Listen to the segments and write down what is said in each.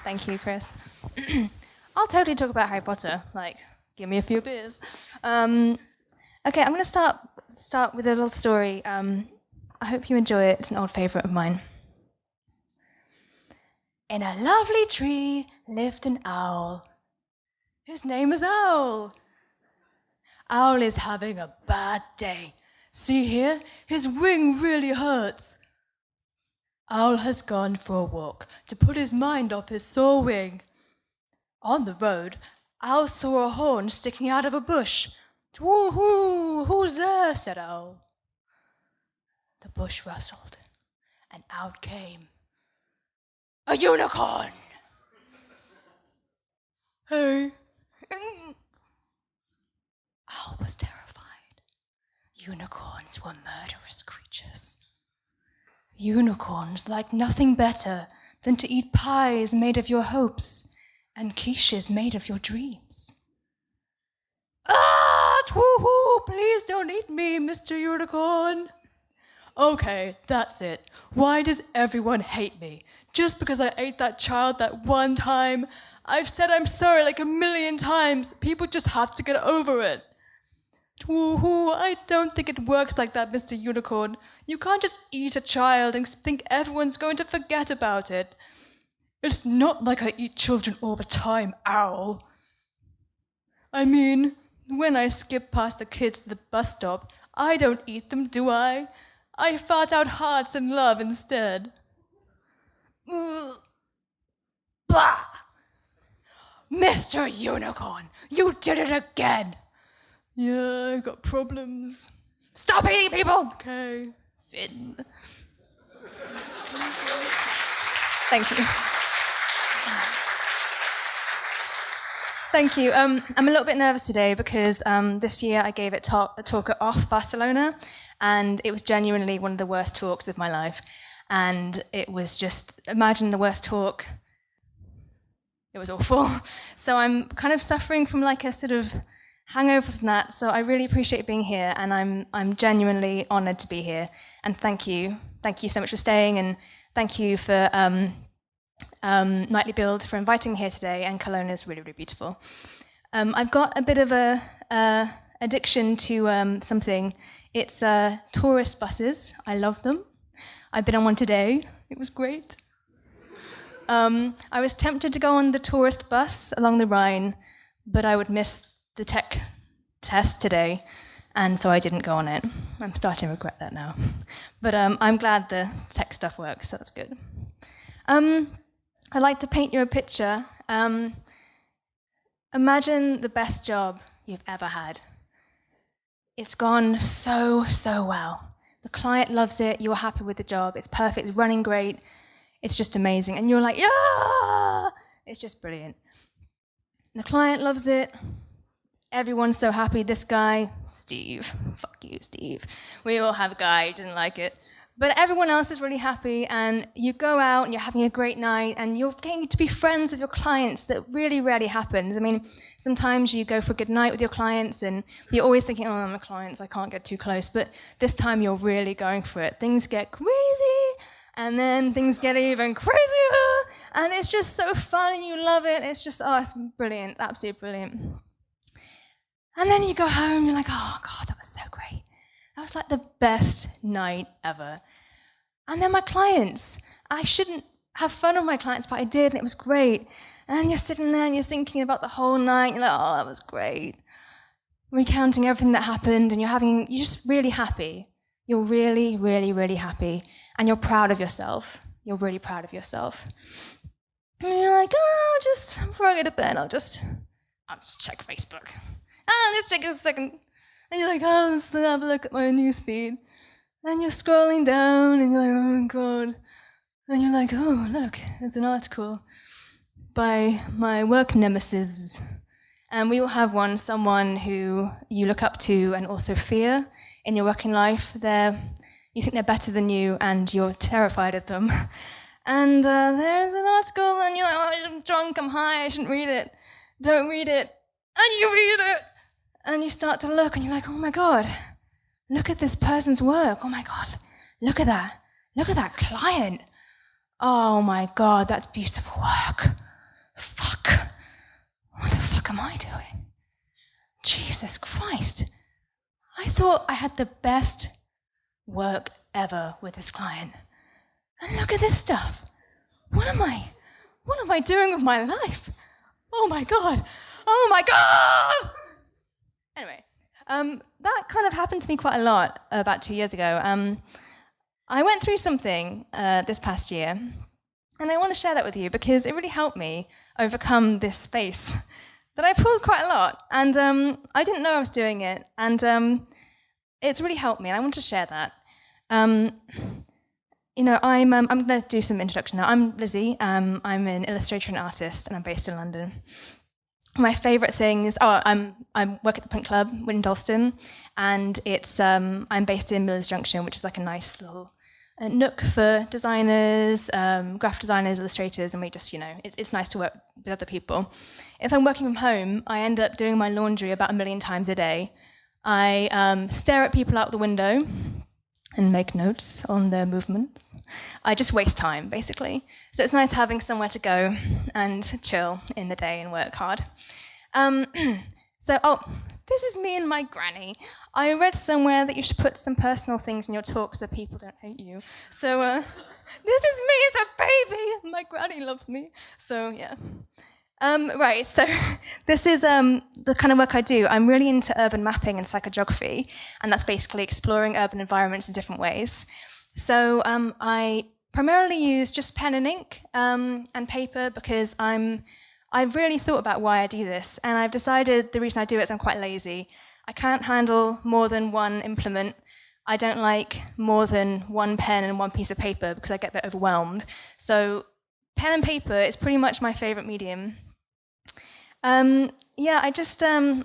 Thank you, Chris. I'll totally talk about Harry Potter. Like, give me a few beers. Okay, I'm going to start with a little story. I hope you enjoy it. It's an old favourite of mine. In a lovely tree lived an owl. His name is Owl. Owl is having a bad day. See here? His wing really hurts. Owl has gone for a walk to put his mind off his sore wing. On the road, Owl saw a horn sticking out of a bush. "Woo-hoo! Who's there?" said Owl. The bush rustled, and out came a unicorn. Hey. Owl was terrified. Unicorns were murderous creatures. Unicorns like nothing better than to eat pies made of your hopes and quiches made of your dreams. "Ah, woo-hoo, please don't eat me, Mr. Unicorn." "Okay, that's it. Why does everyone hate me? Just because I ate that child that one time? I've said I'm sorry like 1,000,000 times. People just have to get over it." "Woo-hoo, I don't think it works like that, Mr. Unicorn. You can't just eat a child and think everyone's going to forget about it." "It's not like I eat children all the time, Owl. I mean, when I skip past the kids to the bus stop, I don't eat them, do I? I fart out hearts and love instead." Ugh. Blah! "Mr. Unicorn, you did it again." "Yeah, I got problems." "Stop eating people!" "Okay, Finn." Thank you. Thank you. I'm a little bit nervous today because this year I gave a talk at Off Barcelona, and it was genuinely one of the worst talks of my life. And it was just, imagine the worst talk. It was awful. So I'm kind of suffering from like a sort of hangover from that. So I really appreciate being here, and I'm genuinely honoured to be here. And thank you so much for staying, and thank you for Nightlybuild for inviting me here today. And Cologne is really, really beautiful. I've got a bit of a addiction to something. It's tourist buses. I love them. I've been on one today. It was great. I was tempted to go on the tourist bus along the Rhine, but I would miss the tech test today, and so I didn't go on it. I'm starting to regret that now. But I'm glad the tech stuff works, so that's good. I'd like to paint you a picture. Imagine the best job you've ever had. It's gone so well. The client loves it, you're happy with the job, it's perfect, it's running great, it's just amazing. And you're like, yeah! It's just brilliant. The client loves it, everyone's so happy. This guy, Steve, fuck you, Steve. We all have a guy who doesn't like it. But everyone else is really happy, and you go out and you're having a great night, and you're getting to be friends with your clients. That really rarely happens. I mean, sometimes you go for a good night with your clients, and you're always thinking, oh, my clients, I can't get too close. But this time you're really going for it. Things get crazy, and then things get even crazier, and it's just so fun, and you love it. It's just, oh, it's brilliant, absolutely brilliant. And then you go home, you're like, oh, God, that was so great. That was like the best night ever. And then my clients, I shouldn't have fun with my clients, but I did, and it was great. And you're sitting there and you're thinking about the whole night, you're like, oh, that was great. Recounting everything that happened, and you're just really happy. You're really, really, really happy. And you're proud of yourself. You're really proud of yourself. And you're like, oh, before I go to bed, I'll just check Facebook. Just take a second. And you're like, oh, let's have a look at my newsfeed. And you're scrolling down, and you're like, oh, God. And you're like, oh, look, there's an article by my work nemesis. And we all have one, someone who you look up to and also fear in your working life. You think they're better than you, and you're terrified of them. And there's an article, and you're like, oh, I'm drunk, I'm high, I shouldn't read it. Don't read it. And you read it. And you start to look, and you're like, oh my God, look at this person's work. Oh my God, look at that client. Oh my God, that's beautiful work. Fuck. What the fuck am I doing? Jesus Christ. I thought I had the best work ever with this client. And look at this stuff. What am I doing with my life? Oh my God. Oh my God! Anyway, that kind of happened to me quite a lot about 2 years ago. I went through something this past year, and I want to share that with you because it really helped me overcome this space that I pulled quite a lot. And I didn't know I was doing it, and it's really helped me, and I want to share that. I'm going to do some introduction now. I'm Lizzie. I'm an illustrator and artist, and I'm based in London. My favourite things. I work at the Print Club in Dalston, and it's I'm based in Millers Junction, which is like a nice little nook for designers, graphic designers, illustrators, and we just, it's nice to work with other people. If I'm working from home, I end up doing my laundry about 1 million times a day. I stare at people out the window and make notes on their movements. I just waste time, basically. So it's nice having somewhere to go and chill in the day and work hard. This is me and my granny. I read somewhere that you should put some personal things in your talk so people don't hate you. So this is me as a baby. My granny loves me. So yeah. Right, so this is the kind of work I do. I'm really into urban mapping and psychogeography, and that's basically exploring urban environments in different ways. So I primarily use just pen and ink and paper because I've really thought about why I do this, and I've decided the reason I do it is I'm quite lazy. I can't handle more than one implement. I don't like more than one pen and one piece of paper because I get a bit overwhelmed. So pen and paper is pretty much my favorite medium. I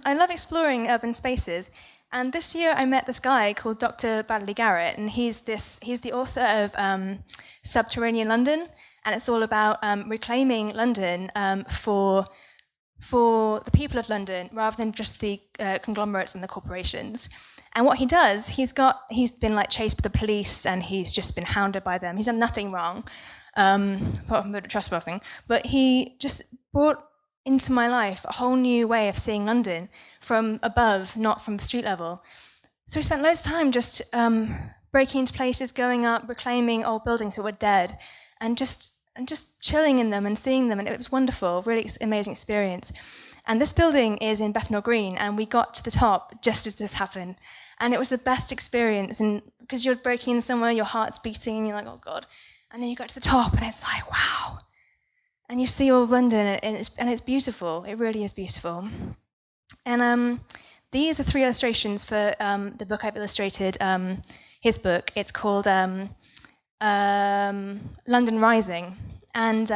love exploring urban spaces. And this year I met this guy called Dr. Bradley Garrett, and he's the author of Subterranean London, and it's all about reclaiming London for the people of London rather than just the conglomerates and the corporations. And what he does, he's been like chased by the police, and he's just been hounded by them. He's done nothing wrong, apart from trespassing, but he just brought into my life a whole new way of seeing London from above, not from street level. So we spent loads of time just breaking into places, going up, reclaiming old buildings that were dead, and just chilling in them and seeing them, and it was wonderful, really amazing experience. And this building is in Bethnal Green, and we got to the top just as this happened, and it was the best experience, and because you're breaking in somewhere, your heart's beating, and you're like, oh God, and then you got to the top, and it's like, wow. And you see all of London, and it's beautiful. It really is beautiful. And these are 3 illustrations for the book I've illustrated, his book. It's called London Rising. And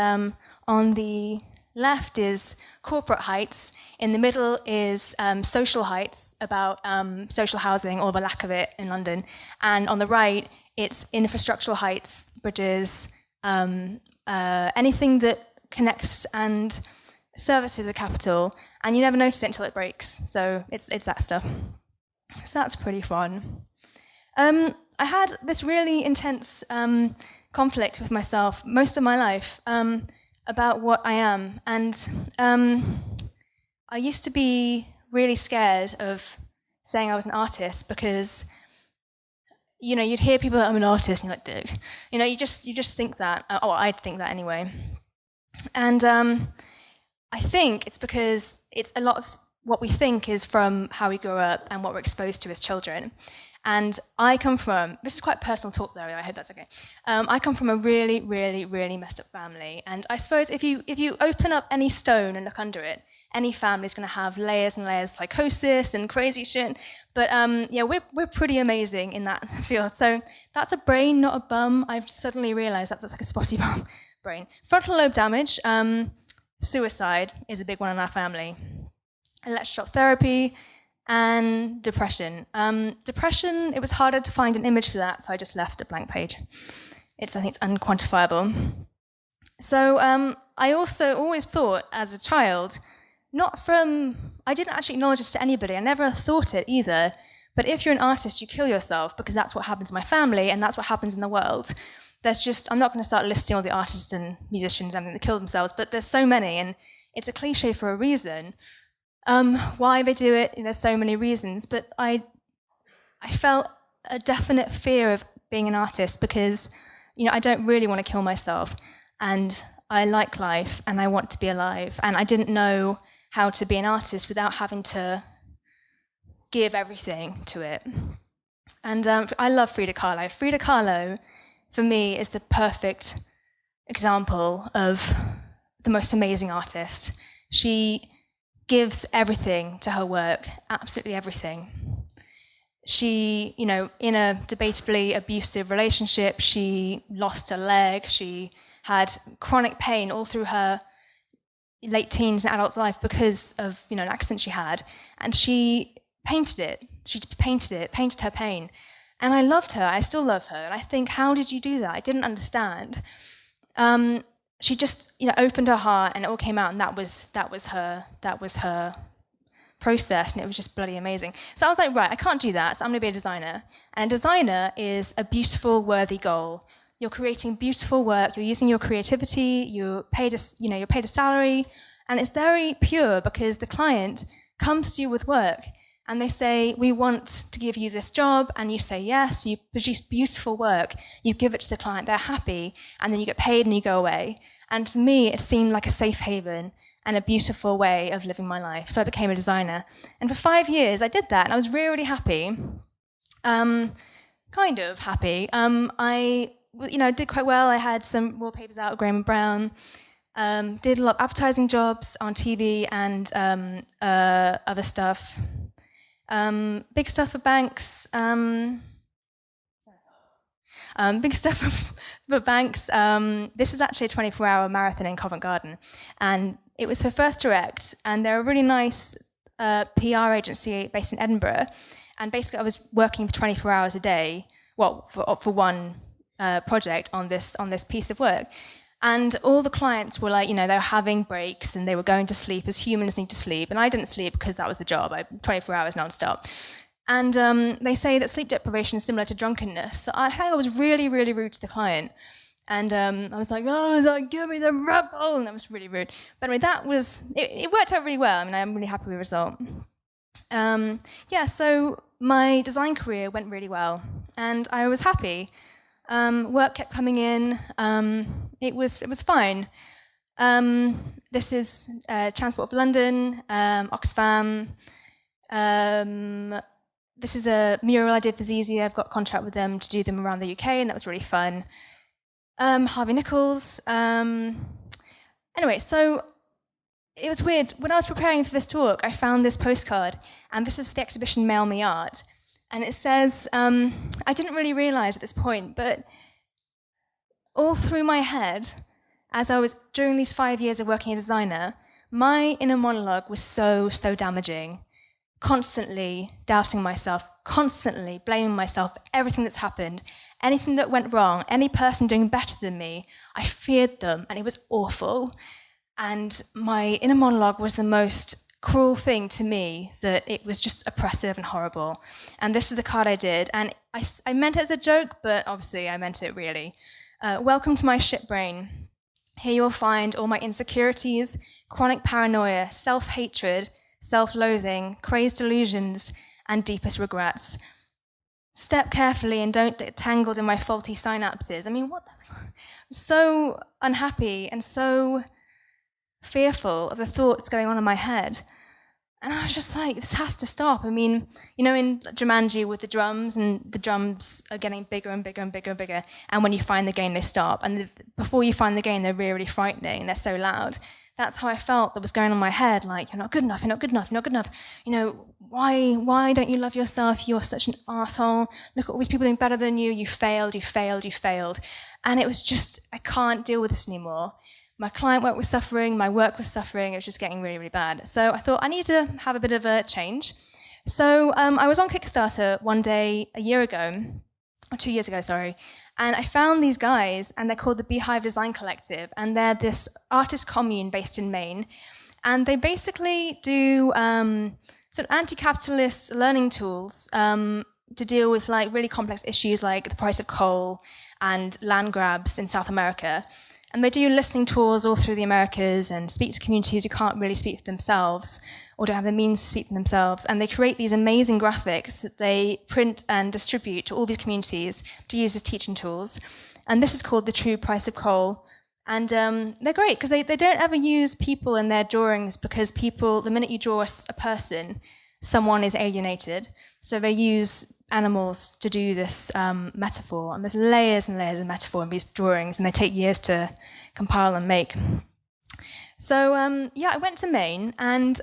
on the left is corporate heights. In the middle is social heights, about social housing or the lack of it in London. And on the right, it's infrastructural heights, bridges, anything that connects and services a capital, and you never notice it until it breaks. So it's that stuff. So that's pretty fun. I had this really intense conflict with myself most of my life about what I am, and I used to be really scared of saying I was an artist because you'd hear people that I'm an artist, and you're like, dude, you just think that. I'd think that anyway. And I think it's because it's a lot of what we think is from how we grew up and what we're exposed to as children. And I come from, this is quite personal talk though, I hope that's okay. I come from a really, really, really messed up family. And I suppose if you open up any stone and look under it, any family's going to have layers and layers of psychosis and crazy shit. But we're pretty amazing in that field. So that's a brain, not a bum. I've suddenly realized that's like a spotty bum brain. Frontal lobe damage, suicide is a big one in our family. Electroshock therapy, and depression. Depression, it was harder to find an image for that, so I just left a blank page. I think it's unquantifiable. So I also always thought as a child, I didn't actually acknowledge this to anybody, I never thought it either, But if you're an artist, you kill yourself, because that's what happens in my family and that's what happens in the world. I'm not going to start listing all the artists and musicians and that kill themselves, but there's so many, and it's a cliche for a reason. Why they do it, there's so many reasons, but I felt a definite fear of being an artist because, I don't really want to kill myself, and I like life and I want to be alive, and I didn't know how to be an artist without having to give everything to it. And I love Frida Kahlo. Frida Kahlo, for me, is the perfect example of the most amazing artist. She gives everything to her work, absolutely everything. She, in a debatably abusive relationship, she lost her leg, she had chronic pain all through her late teens and adult life because of, an accident she had, and she painted it. She painted her pain. And I loved her, I still love her, and I think, how did you do that? I didn't understand. She just, opened her heart, and it all came out, and that was her process, and it was just bloody amazing. So I was like, right, I can't do that, so I'm gonna be a designer. And a designer is a beautiful, worthy goal. You're creating beautiful work, you're using your creativity, you're paid a salary, and it's very pure because the client comes to you with work, and they say, we want to give you this job, and you say yes, you produce beautiful work, you give it to the client, they're happy, and then you get paid and you go away. And for me, it seemed like a safe haven and a beautiful way of living my life. So I became a designer. And for 5 years, I did that, and I was really, really happy. Kind of happy. I did quite well. I had some wallpapers out of Graham & Brown, did a lot of advertising jobs on TV and other stuff. Big stuff for banks. Big stuff for banks. This was actually a 24-hour marathon in Covent Garden, and it was for First Direct, and they're a really nice PR agency based in Edinburgh. And basically, I was working for 24 hours a day, for one project on this piece of work. And all the clients were like, they were having breaks and they were going to sleep as humans need to sleep. And I didn't sleep because that was the job, 24 hours nonstop. And they say that sleep deprivation is similar to drunkenness. So I think I was really, really rude to the client. And I was like, give me the Red Bull. And that was really rude. But anyway, it worked out really well. I'm really happy with the result. So my design career went really well. And I was happy. Work kept coming in. It was fine. This is Transport for London, Oxfam. This is a mural I did for Lizzie. I've got a contract with them to do them around the UK, and that was really fun. Harvey Nichols. Anyway, so it was weird. When I was preparing for this talk, I found this postcard, and this is for the exhibition Mail Me Art. And it says, I didn't really realize at this point, but all through my head, during these 5 years of working as a designer, my inner monologue was so damaging. Constantly doubting myself, constantly blaming myself for everything that's happened, anything that went wrong, any person doing better than me. I feared them, and it was awful. And my inner monologue was the most cruel thing to me, that it was just oppressive and horrible. And this is the card I did, and I meant it as a joke, but obviously I meant it really. Welcome to my shit brain. Here you'll find all my insecurities, chronic paranoia, self-hatred, self-loathing, crazed delusions, and deepest regrets. Step carefully and don't get tangled in my faulty synapses. What the fuck? I'm so unhappy and so fearful of the thoughts going on in my head. And I was just like, this has to stop. In Jumanji with the drums, and the drums are getting bigger and bigger and bigger and bigger. And when you find the game, they stop. And before you find the game, they're really, really frightening. They're so loud. That's how I felt that was going on in my head. Like, you're not good enough, you're not good enough, you're not good enough. Why don't you love yourself? You're such an arsehole. Look at all these people doing better than you. You failed, you failed, you failed. And it was just, I can't deal with this anymore. My client work was suffering, my work was suffering, it was just getting really, really bad. So I thought I need to have a bit of a change. So I was on Kickstarter one day a year ago, or 2 years ago, sorry, and I found these guys, and they're called the Beehive Design Collective, and they're this artist commune based in Maine, and they basically do sort of anti-capitalist learning tools to deal with like really complex issues like the price of coal and land grabs in South America. And they do listening tours all through the Americas and speak to communities who can't really speak for themselves or don't have the means to speak for themselves. And they create these amazing graphics that they print and distribute to all these communities to use as teaching tools. And this is called The True Price of Coal. And they're great because they don't ever use people in their drawings because people, the minute you draw a person, someone is alienated. So they use animals to do this metaphor. And there's layers and layers of metaphor in these drawings, and they take years to compile and make. So I went to Maine, and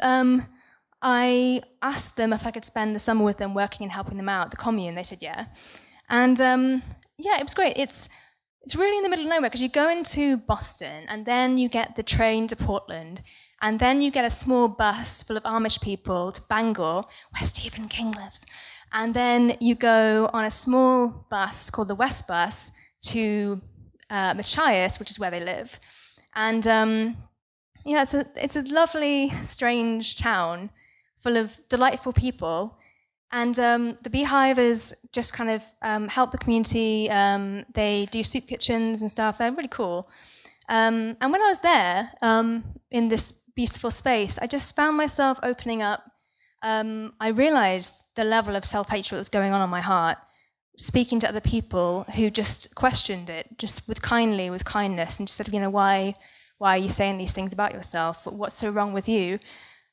I asked them if I could spend the summer with them working and helping them out, the commune. They said yeah. And it was great. It's really in the middle of nowhere because you go into Boston, and then you get the train to Portland, and then you get a small bus full of Amish people to Bangor, where Stephen King lives. And then you go on a small bus called the West Bus to Machias, which is where they live. And it's a lovely, strange town full of delightful people. And the Beehive is just kind of help the community. They do soup kitchens and stuff. They're really cool. And when I was there in this beautiful space, I just found myself opening up. I realized the level of self-hatred that was going on in my heart, speaking to other people who just questioned it, just with kindness, and just said, why are you saying these things about yourself? What's so wrong with you?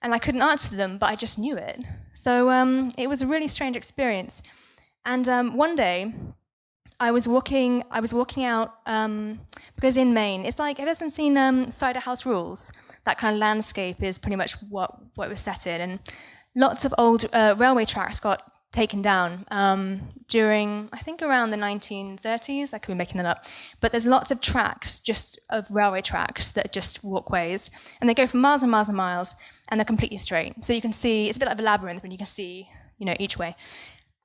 And I couldn't answer them, but I just knew it. So it was a really strange experience. And one day, I was walking out, because in Maine, it's like, have you ever seen Cider House Rules? That kind of landscape is pretty much what was set in. And lots of old railway tracks got taken down during, I think, around the 1930s. I could be making that up. But there's lots of tracks, just of railway tracks that are just walkways. And they go for miles and miles and miles, and they're completely straight. So you can see, it's a bit like a labyrinth, but you can see, each way.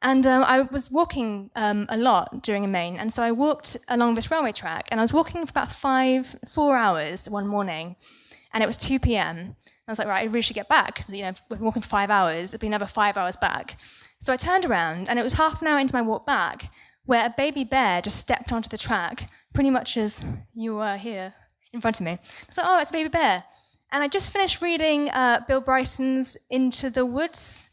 And I was walking a lot during Maine, and so I walked along this railway track, and I was walking for about 4 hours one morning, and it was 2 p.m. I was like, right, I really should get back, because we've been walking for 5 hours, it'd be another 5 hours back. So I turned around, and it was half an hour into my walk back, where a baby bear just stepped onto the track, pretty much as you were here in front of me. I was like, oh, it's a baby bear. And I just finished reading Bill Bryson's Into the Woods,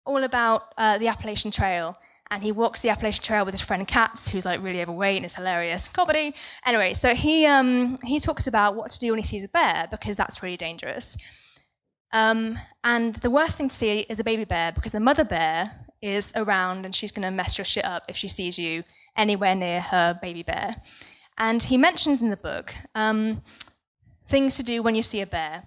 all about the Appalachian Trail. And he walks the Appalachian Trail with his friend Katz, who's like really overweight, and it's hilarious. Comedy. Anyway, so he talks about what to do when he sees a bear, because that's really dangerous. And the worst thing to see is a baby bear, because the mother bear is around and she's going to mess your shit up if she sees you anywhere near her baby bear. And he mentions in the book things to do when you see a bear.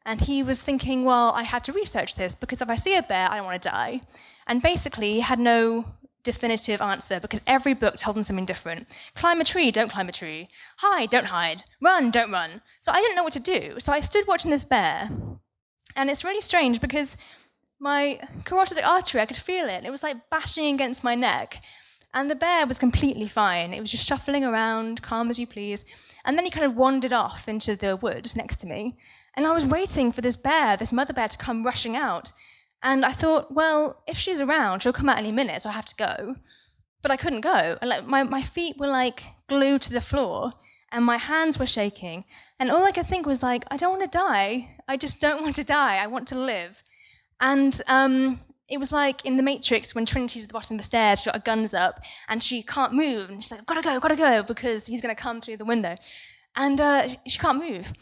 And he was thinking, well, I had to research this, because if I see a bear, I don't want to die. And basically, he had no definitive answer, because every book told him something different. Climb a tree, don't climb a tree. Hide, don't hide. Run, don't run. So I didn't know what to do. So I stood watching this bear. And it's really strange, because my carotid artery, I could feel it. It was like bashing against my neck. And the bear was completely fine. It was just shuffling around, calm as you please. And then he kind of wandered off into the woods next to me. And I was waiting for this bear, this mother bear, to come rushing out. And I thought, well, if she's around, she'll come out any minute, so I have to go. But I couldn't go. And like my feet were like glued to the floor, and my hands were shaking. And all I could think was like, I don't want to die. I just don't want to die. I want to live. And it was like in The Matrix when Trinity's at the bottom of the stairs, she's got her guns up, and she can't move. And she's like, I've got to go, because he's going to come through the window. And she can't move.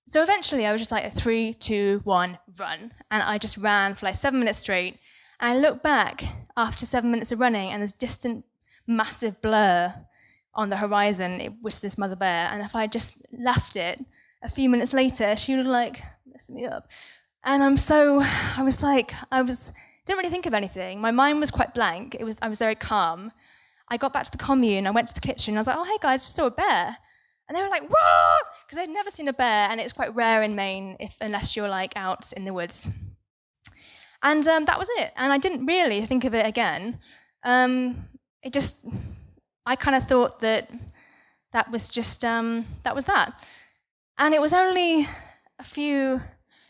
So eventually I was just like, 3, 2, 1, run. And I just ran for like 7 minutes straight. And I looked back after 7 minutes of running, and this distant, massive blur on the horizon, it was this mother bear. And if I just left it, a few minutes later, she would have like messed me up. And didn't really think of anything. My mind was quite blank. I was very calm. I got back to the commune, I went to the kitchen, I was like, oh, hey guys, just saw a bear. And they were like, what? Because they'd never seen a bear, and it's quite rare in Maine unless you're like out in the woods. And that was it. And I didn't really think of it again. I kind of thought that was just, that was that. And it was only a few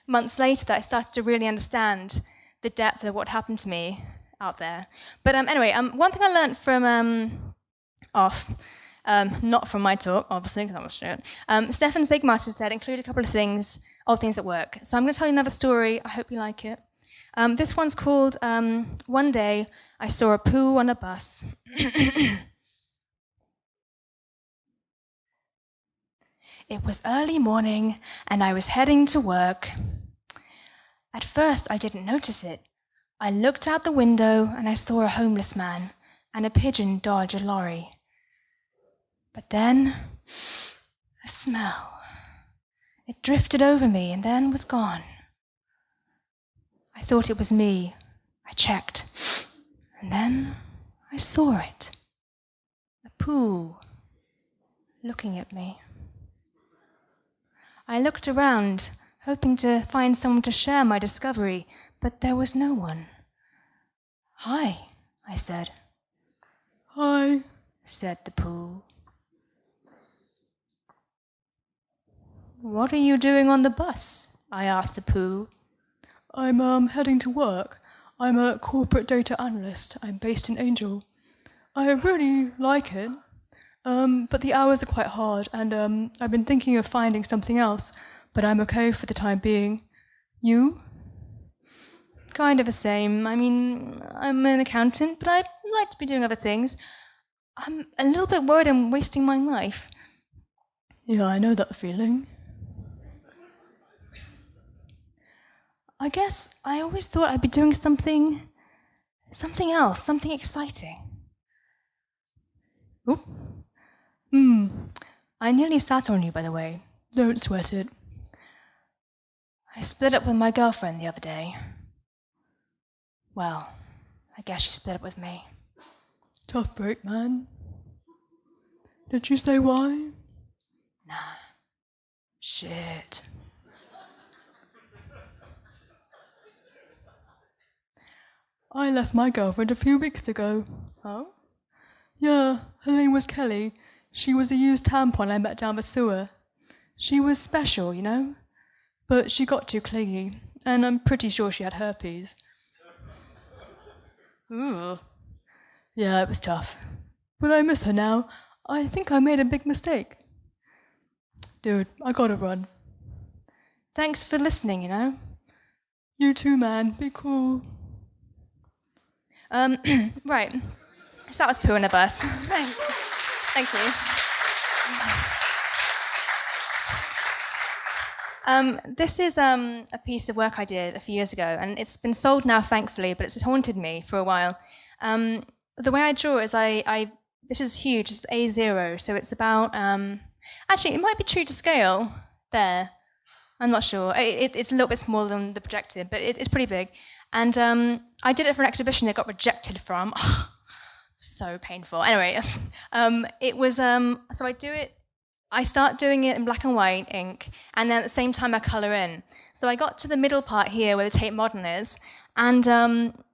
months later that I started to really understand the depth of what happened to me out there. But anyway, one thing I learned from not from my talk, obviously, because that was shit. Stefan Zygmaster said, include a couple of things, odd things that work. So I'm going to tell you another story. I hope you like it. This one's called One Day I Saw a Poo on a Bus. It was early morning, and I was heading to work. At first, I didn't notice it. I looked out the window, and I saw a homeless man and a pigeon dodge a lorry. But then, a smell. It drifted over me and then was gone. I thought it was me. I checked, and then I saw it. A poo, looking at me. I looked around, hoping to find someone to share my discovery, but there was no one. Hi, I said. Hi, said the poo. What are you doing on the bus? I asked the poo. I'm heading to work. I'm a corporate data analyst. I'm based in Angel. I really like it. But the hours are quite hard, and I've been thinking of finding something else, but I'm okay for the time being. You? Kind of the same. I mean, I'm an accountant, but I'd like to be doing other things. I'm a little bit worried I'm wasting my life. Yeah, I know that feeling. I guess I always thought I'd be doing something else, something exciting. Oop. I nearly sat on you, by the way. Don't sweat it. I split up with my girlfriend the other day. Well, I guess she split up with me. Tough break, man. Did you say why? Nah. Shit. I left my girlfriend a few weeks ago. Oh? Yeah, her name was Kelly. She was a used tampon I met down the sewer. She was special, you know? But she got too clingy, and I'm pretty sure she had herpes. Ooh. Yeah, it was tough. But I miss her now. I think I made a big mistake. Dude, I gotta run. Thanks for listening, you know? You too, man. Be cool. Right. So that was poo in a bus. Thanks. Thank you. This is a piece of work I did a few years ago, and it's been sold now, thankfully, but it's haunted me for a while. The way I draw is this is huge, it's A0, so it's about, actually, it might be true to scale there. I'm not sure. It's a little bit smaller than the projected, but it's pretty big. And I did it for an exhibition it got rejected from. So painful. Anyway, it was, so I start doing it in black and white ink, and then at the same time I colour in. So I got to the middle part here where the Tate Modern is, and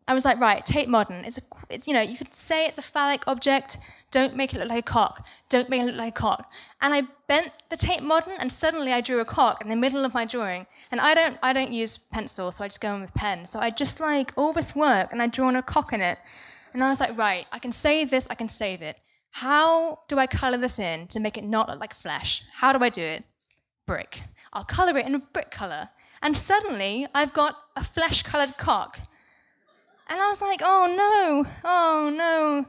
I was like, right, Tate Modern, it's you know, you could say it's a phallic object, don't make it look like a cock, don't make it look like a cock. And I bent the Tate Modern, and suddenly I drew a cock in the middle of my drawing. And I don't use pencil, so I just go in with pen. So I just like all this work, and I'd drawn a cock in it. And I was like, right, I can save this, I can save it. How do I colour this in to make it not look like flesh? How do I do it? Brick. I'll colour it in a brick colour. And suddenly, I've got a flesh-coloured cock. And I was like, oh no,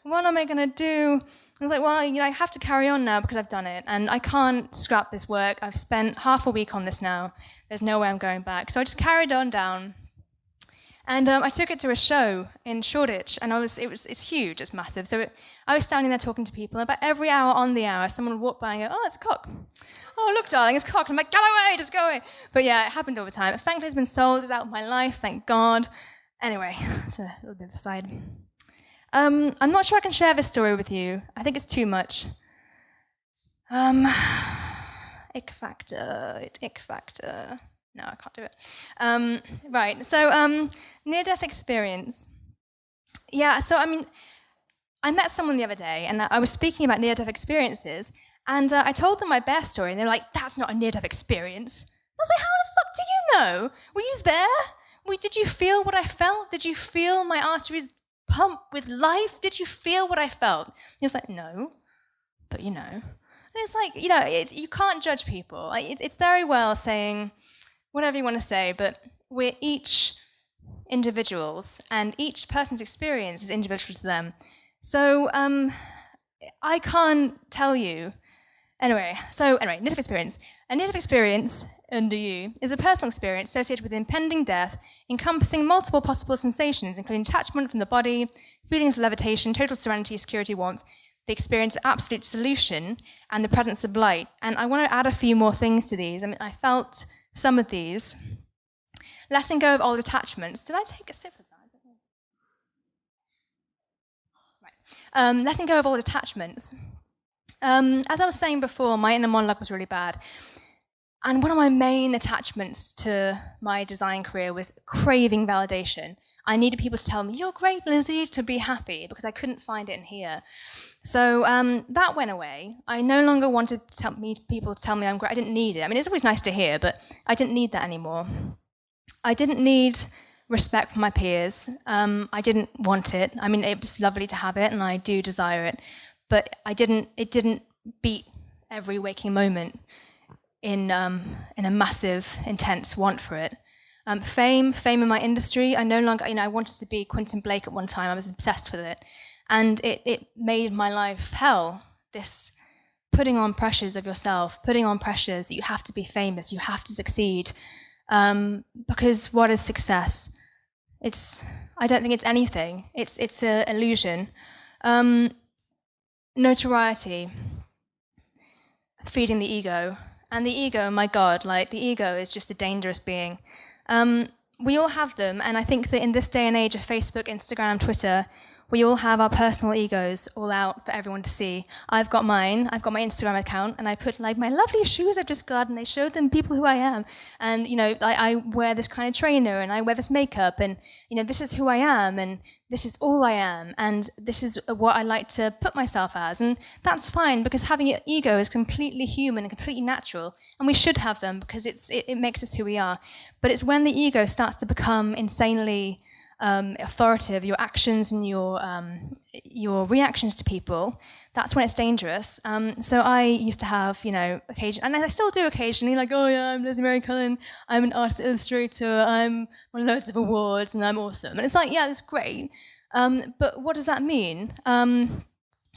what am I going to do? I was like, well, you know, I have to carry on now because I've done it, and I can't scrap this work. I've spent half a week on this now. There's no way I'm going back. So I just carried on down. And I took it to a show in Shoreditch, and it's huge, it's massive. So I was standing there talking to people, and about every hour on the hour, someone would walk by and go, oh, it's a cock. Oh, look, darling, it's a cock. I'm like, go away, just go away. But yeah, it happened all the time. Thankfully, it's been sold, it's out of my life, thank God. Anyway, that's a little bit of a side. I'm not sure I can share this story with you. I think it's too much. Ick factor. No, I can't do it. Right, so near-death experience. Yeah, so I mean, I met someone the other day, and I was speaking about near-death experiences, and I told them my bear story, and they were like, that's not a near-death experience. I was like, how the fuck do you know? Were you there? Did you feel what I felt? Did you feel my arteries pump with life? Did you feel what I felt? He was like, no, but you know. And it's like, you know, you can't judge people. It's very well saying whatever you want to say, but we're each individuals, and each person's experience is individual to them. So I can't tell you. Anyway, near-death experience. A near-death experience, under you, is a personal experience associated with impending death, encompassing multiple possible sensations, including detachment from the body, feelings of levitation, total serenity, security, warmth, the experience of absolute dissolution, and the presence of light. And I want to add a few more things to these. I mean, I felt some of these. Letting go of old attachments. Did I take a sip of that? Right. Letting go of old attachments. As I was saying before, my inner monologue was really bad. And one of my main attachments to my design career was craving validation. I needed people to tell me, you're great, Lizzie, to be happy, because I couldn't find it in here. So that went away. I no longer wanted people to tell me I'm great. I didn't need it. I mean, it's always nice to hear, but I didn't need that anymore. I didn't need respect from my peers. I didn't want it. I mean, it was lovely to have it, and I do desire it. But it didn't beat every waking moment in a massive, intense want for it. Fame in my industry. I no longer, I wanted to be Quentin Blake at one time. I was obsessed with it. And it made my life hell. This putting on pressures of yourself, putting on pressures that you have to be famous, you have to succeed. Because what is success? I don't think it's anything. It's an illusion. Notoriety, feeding the ego. And the ego, my God, the ego is just a dangerous being. We all have them, and I think that in this day and age of Facebook, Instagram, Twitter, we all have our personal egos all out for everyone to see. I've got mine. I've got my Instagram account, and I put my lovely shoes I've just got, and I showed them people who I am. And I wear this kind of trainer, and I wear this makeup, and this is who I am, and this is all I am, and this is what I like to put myself as. And that's fine, because having an ego is completely human and completely natural, and we should have them because it makes us who we are. But it's when the ego starts to become insanely authoritative, your actions and your reactions to people, that's when it's dangerous. So I used to have, occasion, and I still do occasionally, oh yeah, I'm Lizzie Cullen, I'm an artist illustrator, I'm won loads of awards, and I'm awesome. And it's yeah, that's great. But what does that mean? When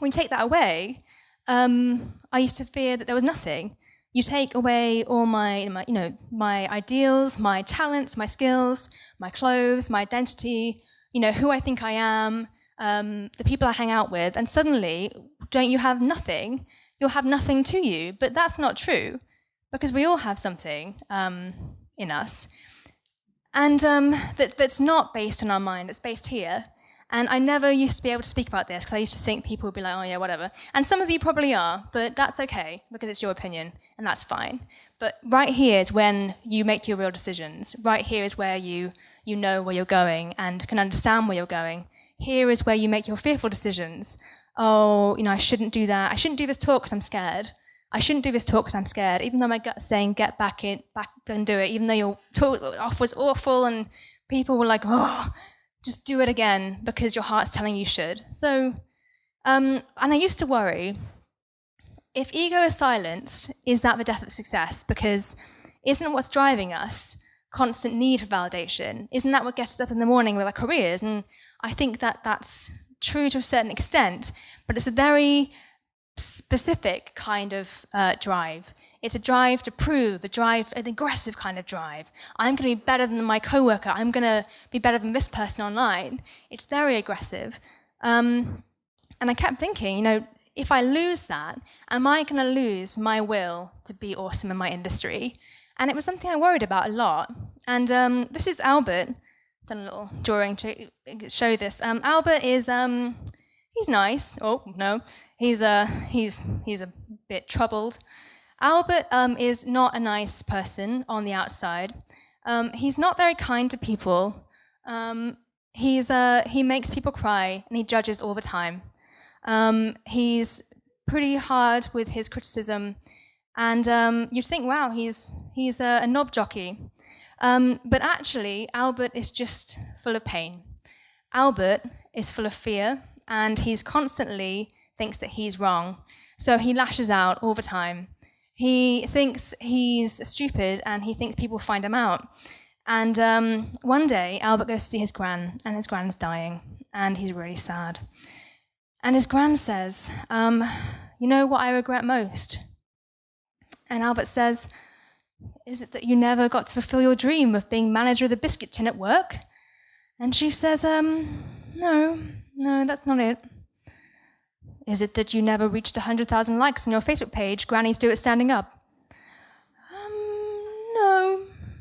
you take that away, I used to fear that there was nothing. You take away all my ideals, my talents, my skills, my clothes, my identity, who I think I am, the people I hang out with, and suddenly, don't you have nothing? You'll have nothing to you. But that's not true, because we all have something in us, and that's not based on our mind. It's based here. And I never used to be able to speak about this because I used to think people would be like, oh yeah, whatever. And some of you probably are, but that's okay because it's your opinion and that's fine. But right here is when you make your real decisions. Right here is where you know where you're going and can understand where you're going. Here is where you make your fearful decisions. Oh, I shouldn't do that. I shouldn't do this talk because I'm scared. I shouldn't do this talk because I'm scared. Even though my gut's saying get back and do it. Even though your talk off was awful and people were like, oh, just do it again because your heart's telling you should. So, and I used to worry, if ego is silenced, is that the death of success? Because isn't what's driving us constant need for validation? Isn't that what gets us up in the morning with our careers? And I think that that's true to a certain extent, but it's a very specific kind of drive. It's a drive to prove, an aggressive kind of drive. I'm going to be better than my coworker. I'm going to be better than this person online. It's very aggressive. And I kept thinking, if I lose that, am I going to lose my will to be awesome in my industry? And it was something I worried about a lot. And this is Albert. I've done a little drawing to show this. Albert is he's nice. Oh no, he's a bit troubled. Albert is not a nice person on the outside. He's not very kind to people. He makes people cry and he judges all the time. He's pretty hard with his criticism, and you'd think, wow, he's a knob jockey. But actually, Albert is just full of pain. Albert is full of fear, and he's constantly thinks that he's wrong. So he lashes out all the time. He thinks he's stupid, and he thinks people find him out. And one day, Albert goes to see his gran, and his gran's dying, and he's really sad. And his gran says, you know what I regret most? And Albert says, is it that you never got to fulfill your dream of being manager of the biscuit tin at work? And she says, no, that's not it. Is it that you never reached 100,000 likes on your Facebook page? Grannies do it standing up.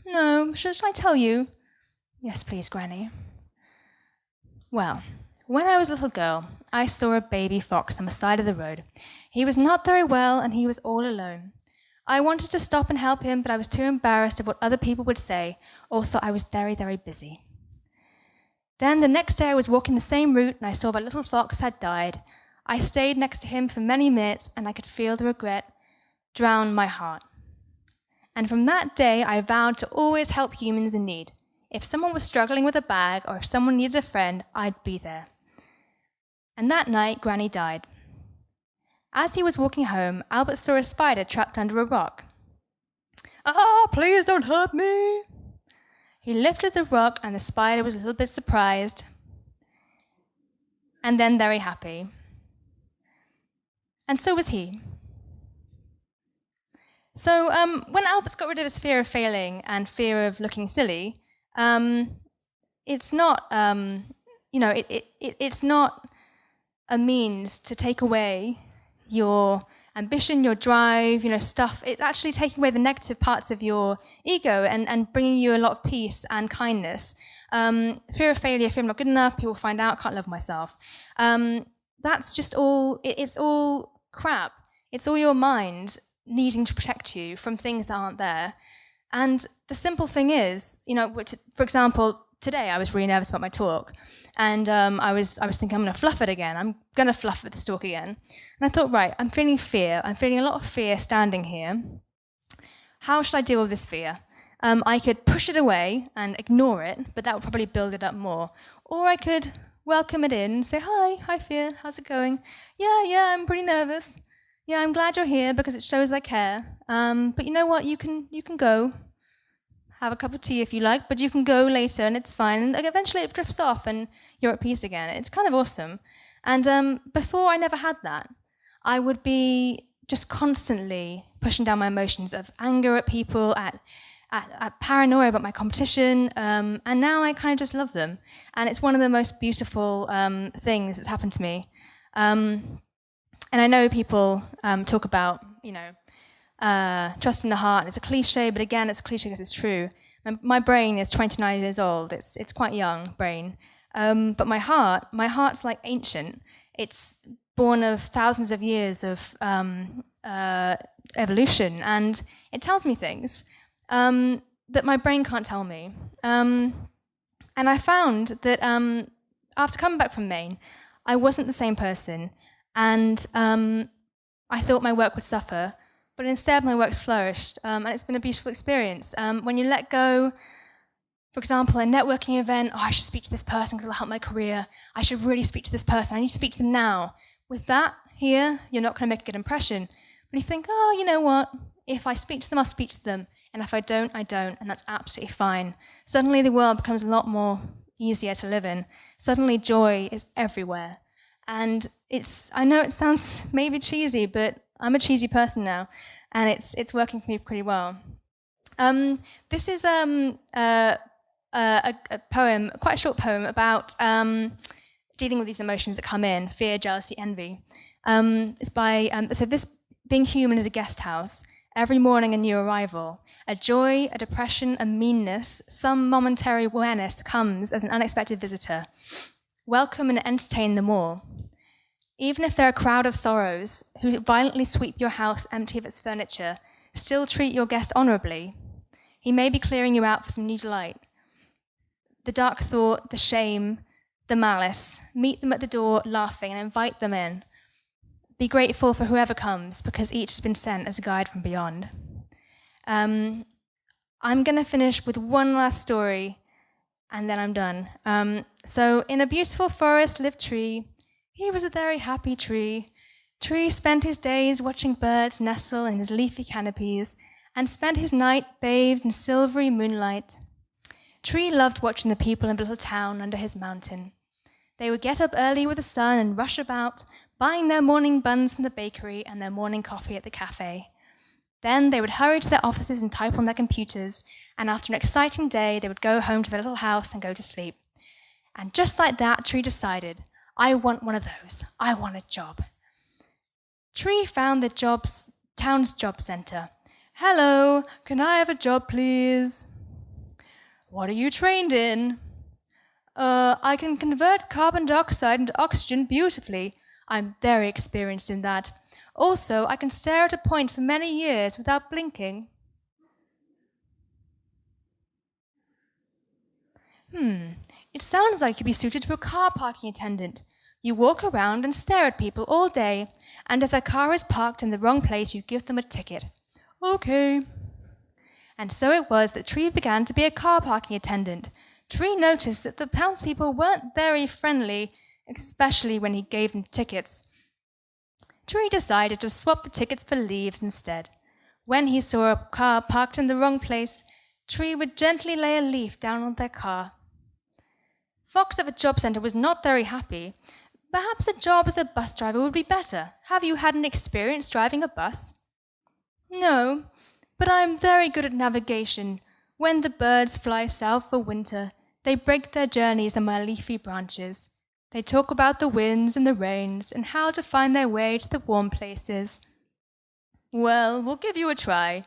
No. Should I tell you? Yes, please, Granny. Well, when I was a little girl, I saw a baby fox on the side of the road. He was not very well, and he was all alone. I wanted to stop and help him, but I was too embarrassed of what other people would say. Also, I was very, very busy. Then the next day I was walking the same route, and I saw that little fox had died. I stayed next to him for many minutes, and I could feel the regret drown my heart. And from that day, I vowed to always help humans in need. If someone was struggling with a bag, or if someone needed a friend, I'd be there. And that night, Granny died. As he was walking home, Albert saw a spider trapped under a rock. Please don't hurt me. He lifted the rock, and the spider was a little bit surprised, and then very happy. And so was he. So when Albert's got rid of his fear of failing and fear of looking silly, it's not, it's not a means to take away your ambition, your drive, stuff. It's actually taking away the negative parts of your ego and bringing you a lot of peace and kindness. Fear of failure, fear I'm not good enough, people find out, can't love myself. That's just all, it's all crap. It's all your mind needing to protect you from things that aren't there. And the simple thing is, for example, today I was really nervous about my talk, and I was thinking I'm going to fluff it again. I'm going to fluff this talk again. And I thought, right, I'm feeling fear. I'm feeling a lot of fear standing here. How should I deal with this fear? I could push it away and ignore it, but that would probably build it up more. Or I could welcome it in and say, hi fear, how's it going? Yeah, I'm pretty nervous. Yeah, I'm glad you're here because it shows I care. But you know what? You can go. Have a cup of tea if you like, but you can go later and it's fine. And eventually it drifts off and you're at peace again. It's kind of awesome. And before I never had that. I would be just constantly pushing down my emotions of anger at people, at paranoia about my competition, and now I kind of just love them. And it's one of the most beautiful things that's happened to me. And I know people talk about, trust in the heart. It's a cliche, but again, it's a cliche because it's true. My brain is 29 years old. It's quite young brain. But my heart's like ancient. It's born of thousands of years of evolution, and it tells me things that my brain can't tell me. And I found that after coming back from Maine, I wasn't the same person, and I thought my work would suffer. But instead, my work's flourished, and it's been a beautiful experience. When you let go, for example, a networking event, I should speak to this person because it'll help my career. I should really speak to this person. I need to speak to them now. With that here, you're not going to make a good impression. But you think, you know what? If I speak to them, I'll speak to them. And if I don't, I don't, and that's absolutely fine. Suddenly, the world becomes a lot more easier to live in. Suddenly, joy is everywhere. And I know it sounds maybe cheesy, but I'm a cheesy person now, and it's working for me pretty well. This is a poem, quite a short poem, about dealing with these emotions that come in: fear, jealousy, envy. It's by so this being human is a guest house. Every morning a new arrival, a joy, a depression, a meanness, some momentary awareness comes as an unexpected visitor. Welcome and entertain them all. Even if they're a crowd of sorrows who violently sweep your house empty of its furniture, still treat your guest honorably. He may be clearing you out for some new delight. The dark thought, the shame, the malice, meet them at the door laughing and invite them in. Be grateful for whoever comes, because each has been sent as a guide from beyond. I I'm going to finish with one last story, and then I'm done. So in a beautiful forest lived Tree. He was a very happy tree. Tree spent his days watching birds nestle in his leafy canopies and spent his night bathed in silvery moonlight. Tree loved watching the people in the little town under his mountain. They would get up early with the sun and rush about, buying their morning buns from the bakery and their morning coffee at the cafe. Then they would hurry to their offices and type on their computers, and after an exciting day, they would go home to their little house and go to sleep. And just like that, Tree decided, I want one of those. I want a job. Tree found the town's job center. Hello, can I have a job, please? What are you trained in? I can convert carbon dioxide into oxygen beautifully. I'm very experienced in that. Also, I can stare at a point for many years without blinking. It sounds like you'd be suited to a car parking attendant. You walk around and stare at people all day, and if their car is parked in the wrong place, you give them a ticket. Okay. And so it was that Tree began to be a car parking attendant. Tree noticed that the townspeople weren't very friendly, especially when he gave them tickets. Tree decided to swap the tickets for leaves instead. When he saw a car parked in the wrong place, Tree would gently lay a leaf down on their car. Fox at the job center was not very happy. Perhaps a job as a bus driver would be better. Have you had an experience driving a bus? No, but I'm very good at navigation. When the birds fly south for winter, they break their journeys on my leafy branches. They talk about the winds and the rains and how to find their way to the warm places. Well, we'll give you a try.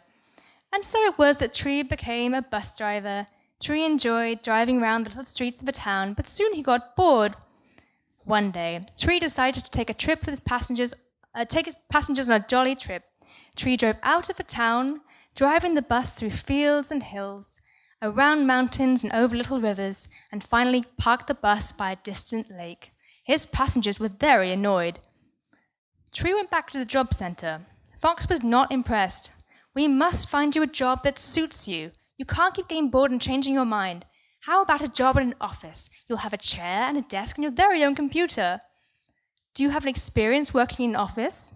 And so it was that Tree became a bus driver. Tree enjoyed driving around the little streets of the town, but soon he got bored. One day, Tree decided to take a trip with his passengers on a jolly trip. Tree drove out of the town, driving the bus through fields and hills, around mountains and over little rivers, and finally parked the bus by a distant lake. His passengers were very annoyed. Tree went back to the job center. Fox was not impressed. We must find you a job that suits you. You can't keep getting bored and changing your mind. How about a job in an office? You'll have a chair and a desk and your very own computer. Do you have an experience working in an office?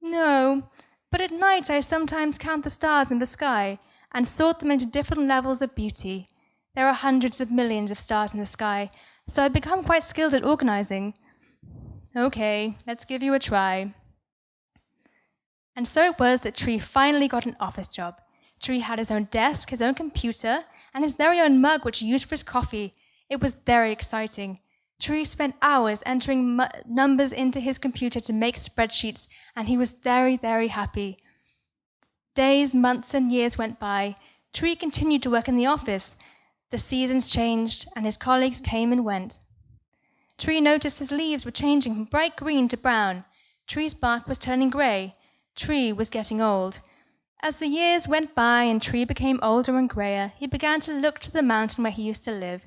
No, but at night I sometimes count the stars in the sky and sort them into different levels of beauty. There are hundreds of millions of stars in the sky, so I've become quite skilled at organizing. Okay, let's give you a try. And so it was that Tree finally got an office job. Tree had his own desk, his own computer, and his very own mug, which he used for his coffee. It was very exciting. Tree spent hours entering numbers into his computer to make spreadsheets, and he was very, very happy. Days, months, and years went by. Tree continued to work in the office. The seasons changed, and his colleagues came and went. Tree noticed his leaves were changing from bright green to brown. Tree's bark was turning grey. Tree was getting old. As the years went by and Tree became older and greyer, he began to look to the mountain where he used to live.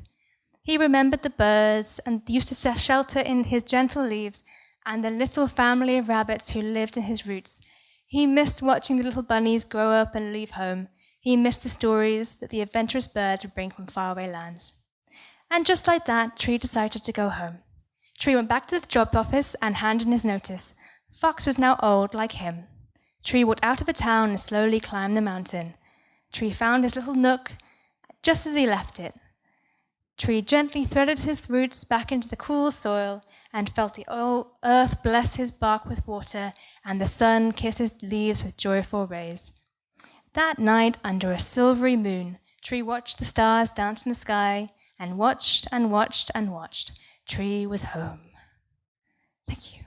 He remembered the birds and used to shelter in his gentle leaves and the little family of rabbits who lived in his roots. He missed watching the little bunnies grow up and leave home. He missed the stories that the adventurous birds would bring from faraway lands. And just like that, Tree decided to go home. Tree went back to the job office and handed in his notice. Fox was now old like him. Tree walked out of the town and slowly climbed the mountain. Tree found his little nook just as he left it. Tree gently threaded his roots back into the cool soil and felt the earth bless his bark with water and the sun kiss his leaves with joyful rays. That night, under a silvery moon, Tree watched the stars dance in the sky and watched and watched and watched. Tree was home. Thank you.